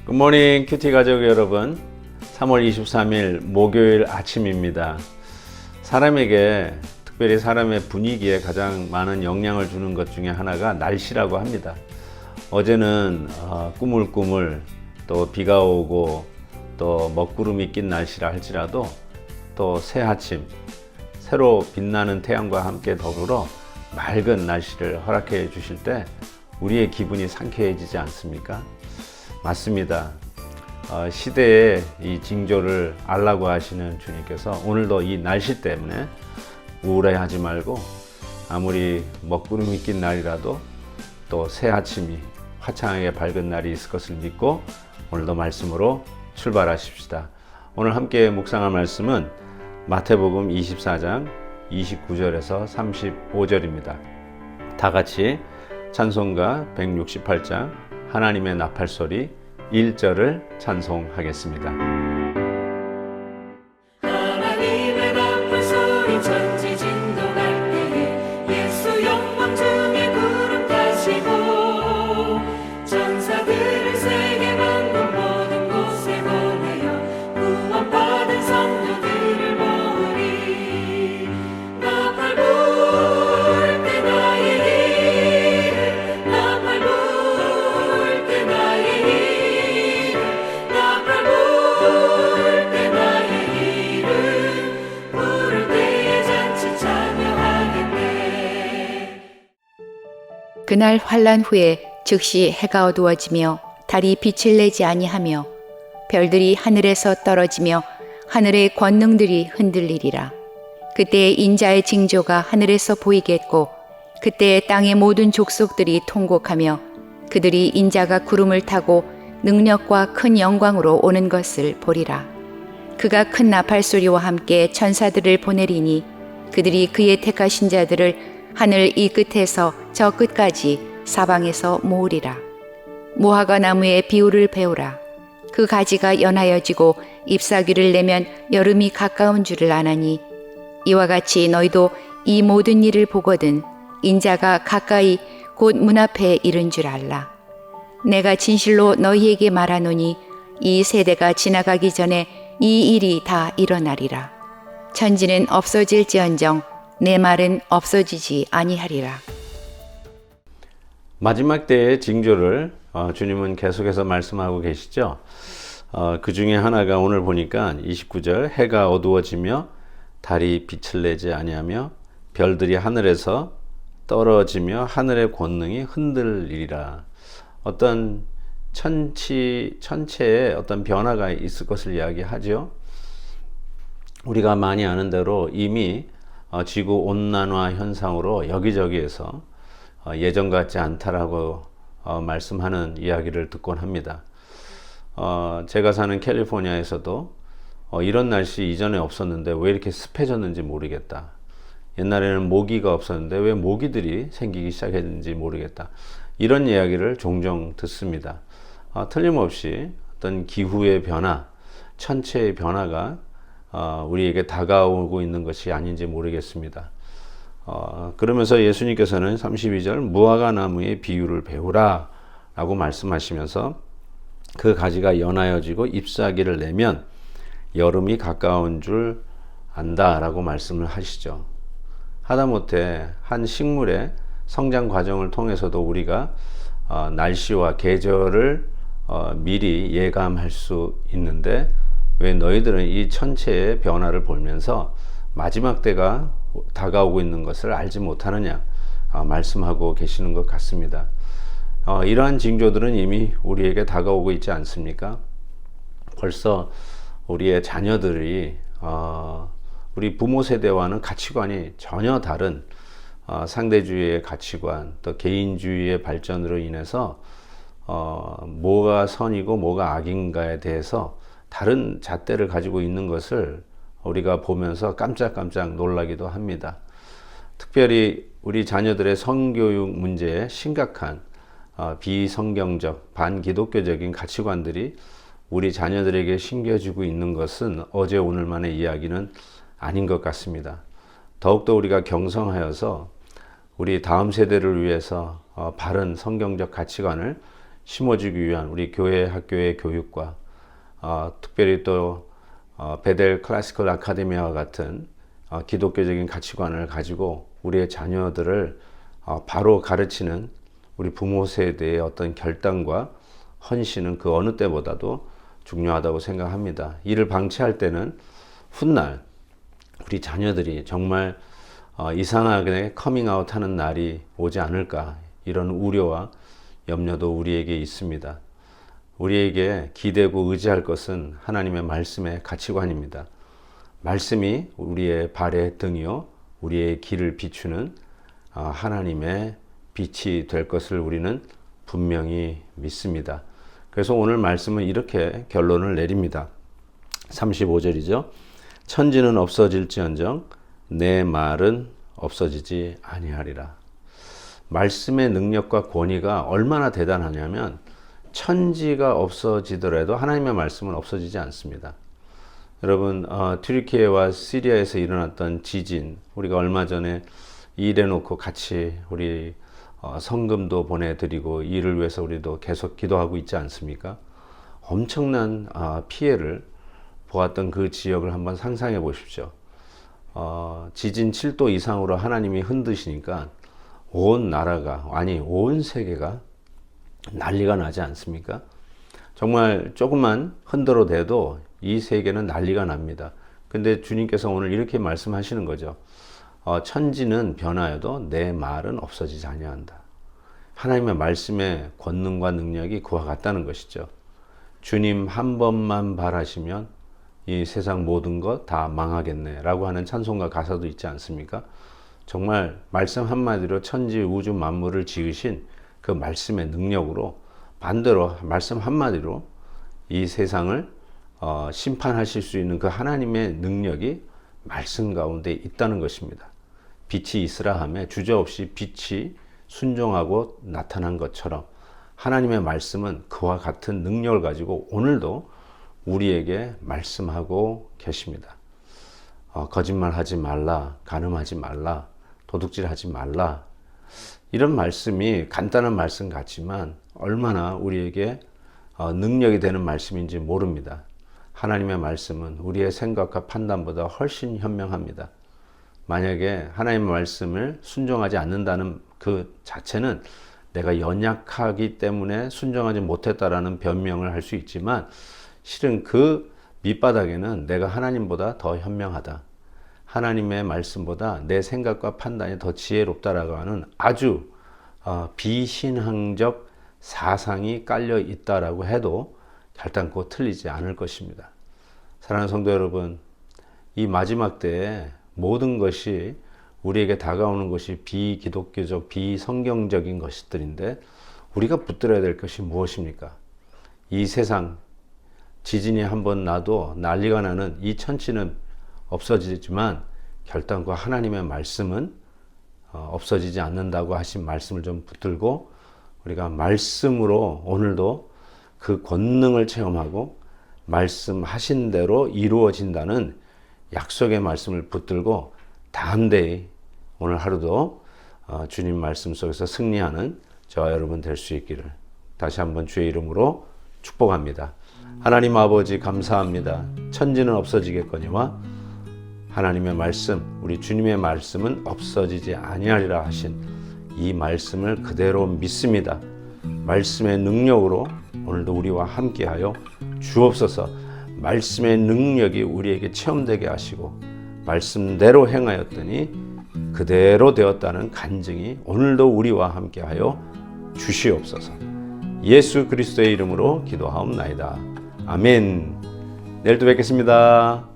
굿모닝 큐티 가족 여러분, 3월 23일 목요일 아침입니다. 사람에게, 특별히 사람의 분위기에 가장 많은 영향을 주는 것 중에 하나가 날씨라고 합니다. 어제는 꾸물꾸물, 또 비가 오고 또 먹구름이 낀 날씨라 할지라도 또 새 아침, 새로 빛나는 태양과 함께 더불어 맑은 날씨를 허락해 주실 때 우리의 기분이 상쾌해지지 않습니까? 맞습니다. 시대의 이 징조를 알라고 하시는 주님께서 오늘도 이 날씨 때문에 우울해하지 말고, 아무리 먹구름이 낀 날이라도 또 새 아침이 화창하게 밝은 날이 있을 것을 믿고 오늘도 말씀으로 출발하십시다. 오늘 함께 묵상할 말씀은 마태복음 24장 29절에서 35절입니다. 다 같이 찬송가 168장 하나님의 나팔소리 1절을 찬송하겠습니다. 하나님의 나팔소리 천지 진동할 때에 예수 영광 중에 구름 타시고 전사들을 세계 만국 모든 곳에 보내어 구원받은 성도들을 모으리. 나팔 불 때 나의 이름, 나팔 불 때 나의 이름, 나팔 불 때 나의 이름, 부를 때에 잔치 참여하겠네. 그날 환란 후에 즉시 해가 어두워지며 달이 빛을 내지 아니하며 별들이 하늘에서 떨어지며 하늘의 권능들이 흔들리리라. 그때에 인자의 징조가 하늘에서 보이겠고 그때에 땅의 모든 족속들이 통곡하며 그들이 인자가 구름을 타고 능력과 큰 영광으로 오는 것을 보리라. 그가 큰 나팔 소리와 함께 천사들을 보내리니 그들이 그의 택하신 자들을 하늘 이 끝에서 저 끝까지 사방에서 모으리라. 무화과 나무에 비유를 배우라. 그 가지가 연하여지고 잎사귀를 내면 여름이 가까운 줄을 아나니 이와 같이 너희도 이 모든 일을 보거든 인자가 가까이 곧 문 앞에 이른 줄 알라. 내가 진실로 너희에게 말하노니 이 세대가 지나가기 전에 이 일이 다 일어나리라. 천지는 없어질지언정 내 말은 없어지지 아니하리라. 마지막 때의 징조를 주님은 계속해서 말씀하고 계시죠. 그 중에 하나가 오늘 보니까 29절, 해가 어두워지며 달이 빛을 내지 아니하며 별들이 하늘에서 떨어지며 하늘의 권능이 흔들리리라. 어떤 천체에 어떤 변화가 있을 것을 이야기하죠. 우리가 많이 아는 대로 이미 지구 온난화 현상으로 여기저기에서 예전 같지 않다라고 말씀하는 이야기를 듣곤 합니다. 제가 사는 캘리포니아에서도 이런 날씨 이전에 없었는데 왜 이렇게 습해졌는지 모르겠다. 옛날에는 모기가 없었는데 왜 모기들이 생기기 시작했는지 모르겠다. 이런 이야기를 종종 듣습니다. 틀림없이 어떤 기후의 변화, 천체의 변화가 우리에게 다가오고 있는 것이 아닌지 모르겠습니다. 그러면서 예수님께서는 32절 무화과 나무의 비유를 배우라 라고 말씀하시면서 그 가지가 연하여지고 잎사귀를 내면 여름이 가까운 줄 안다 라고 말씀을 하시죠. 하다못해 한 식물의 성장 과정을 통해서도 우리가 날씨와 계절을 미리 예감할 수 있는데 왜 너희들은 이 천체의 변화를 보면서 마지막 때가 다가오고 있는 것을 알지 못하느냐 말씀하고 계시는 것 같습니다. 이러한 징조들은 이미 우리에게 다가오고 있지 않습니까? 벌써 우리의 자녀들이 우리 부모 세대와는 가치관이 전혀 다른 상대주의의 가치관, 또 개인주의의 발전으로 인해서 뭐가 선이고 뭐가 악인가에 대해서 다른 잣대를 가지고 있는 것을 우리가 보면서 깜짝깜짝 놀라기도 합니다. 특별히 우리 자녀들의 성교육 문제에 심각한 비성경적, 반기독교적인 가치관들이 우리 자녀들에게 심겨지고 있는 것은 어제 오늘만의 이야기는 아닌 것 같습니다. 더욱더 우리가 경성하여서 우리 다음 세대를 위해서 바른 성경적 가치관을 심어주기 위한 우리 교회 학교의 교육과 특별히 또 베델 클래시컬 아카데미와 같은 기독교적인 가치관을 가지고 우리의 자녀들을 바로 가르치는 우리 부모 세대의 어떤 결단과 헌신은 그 어느 때보다도 중요하다고 생각합니다. 이를 방치할 때는 훗날 우리 자녀들이 정말 이상하게 커밍아웃 하는 날이 오지 않을까, 이런 우려와 염려도 우리에게 있습니다. 우리에게 기대고 의지할 것은 하나님의 말씀의 가치관입니다. 말씀이 우리의 발의 등이요 우리의 길을 비추는 하나님의 빛이 될 것을 우리는 분명히 믿습니다. 그래서 오늘 말씀은 이렇게 결론을 내립니다. 35절이죠. 천지는 없어질지언정 내 말은 없어지지 아니하리라. 말씀의 능력과 권위가 얼마나 대단하냐면 천지가 없어지더라도 하나님의 말씀은 없어지지 않습니다. 여러분, 튀르키예와 시리아에서 일어났던 지진, 우리가 얼마 전에 일해놓고 같이 우리 성금도 보내드리고 이를 위해서 우리도 계속 기도하고 있지 않습니까? 엄청난 피해를 보았던 그 지역을 한번 상상해 보십시오. 지진 7도 이상으로 하나님이 흔드시니까 온 나라가, 아니 온 세계가 난리가 나지 않습니까? 정말 조금만 흔들어대도 이 세계는 난리가 납니다. 근데 주님께서 오늘 이렇게 말씀하시는 거죠. 천지는 변하여도 내 말은 없어지지 아니한다. 하나님의 말씀의 권능과 능력이 그와 같다는 것이죠. 주님 한 번만 바라시면 이 세상 모든 것 다 망하겠네 라고 하는 찬송가 가사도 있지 않습니까? 정말 말씀 한마디로 천지 우주 만물을 지으신 그 말씀의 능력으로 반대로 말씀 한마디로 이 세상을 심판하실 수 있는 그 하나님의 능력이 말씀 가운데 있다는 것입니다. 빛이 있으라 하며 주저없이 빛이 순종하고 나타난 것처럼 하나님의 말씀은 그와 같은 능력을 가지고 오늘도 우리에게 말씀하고 계십니다. 거짓말하지 말라, 간음하지 말라, 도둑질하지 말라, 이런 말씀이 간단한 말씀 같지만 얼마나 우리에게 능력이 되는 말씀인지 모릅니다. 하나님의 말씀은 우리의 생각과 판단보다 훨씬 현명합니다. 만약에 하나님의 말씀을 순종하지 않는다는 그 자체는 내가 연약하기 때문에 순종하지 못했다라는 변명을 할 수 있지만 실은 그 밑바닥에는 내가 하나님보다 더 현명하다, 하나님의 말씀보다 내 생각과 판단이 더 지혜롭다라고 하는 아주 비신앙적 사상이 깔려 있다라고 해도 결단코 틀리지 않을 것입니다. 사랑하는 성도 여러분, 이 마지막 때에 모든 것이 우리에게 다가오는 것이 비기독교적, 비성경적인 것들인데 우리가 붙들어야 될 것이 무엇입니까? 이 세상 지진이 한번 나도 난리가 나는 이 천지는 없어지지만 결단코 하나님의 말씀은 없어지지 않는다고 하신 말씀을 좀 붙들고 우리가 말씀으로 오늘도 그 권능을 체험하고 말씀하신 대로 이루어진다는 약속의 말씀을 붙들고 담대히 오늘 하루도 주님 말씀 속에서 승리하는 저와 여러분 될 수 있기를 다시 한번 주의 이름으로 축복합니다. 하나님 아버지 감사합니다. 천지는 없어지겠거니와 하나님의 말씀, 우리 주님의 말씀은 없어지지 아니하리라 하신 이 말씀을 그대로 믿습니다. 말씀의 능력으로 오늘도 우리와 함께하여 주옵소서. 말씀의 능력이 우리에게 체험되게 하시고 말씀대로 행하였더니 그대로 되었다는 간증이 오늘도 우리와 함께하여 주시옵소서. 예수 그리스도의 이름으로 기도하옵나이다. 아멘. 내일 또 뵙겠습니다.